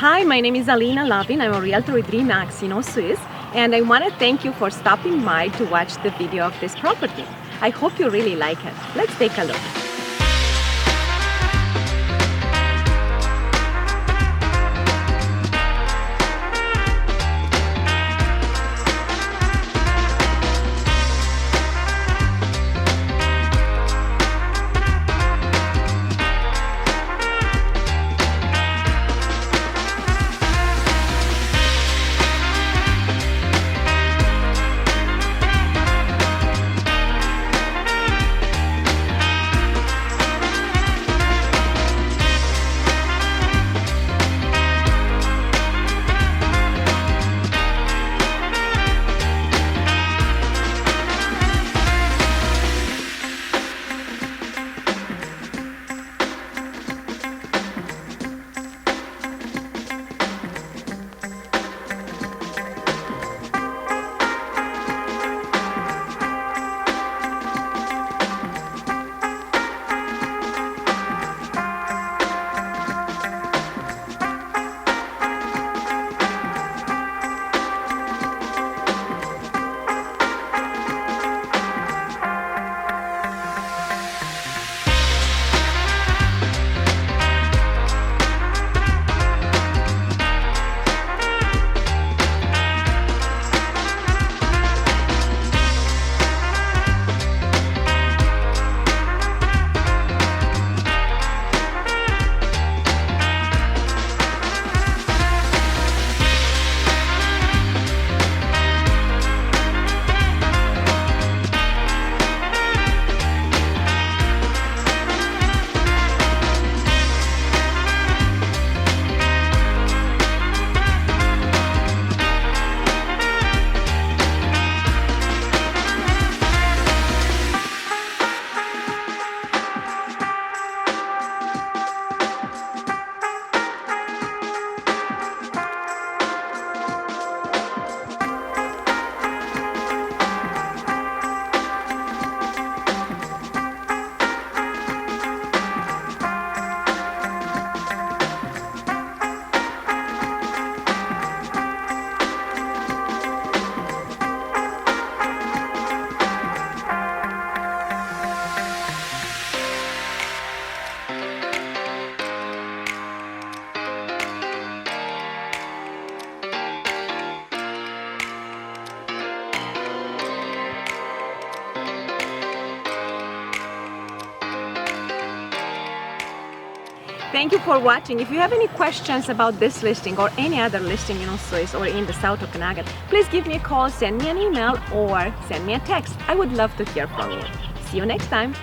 Hi, my name is Alina Lovin. I'm a realtor with Remax in Osoyoos, and I want to thank you for stopping by to watch the video of this property. I hope you really like it. Let's take a look. Thank you for watching. If you have any questions about this listing or any other listing in Osoyoos or in the South Okanagan, please give me a call, send me an email, or send me a text. I would love to hear from you. See you next time.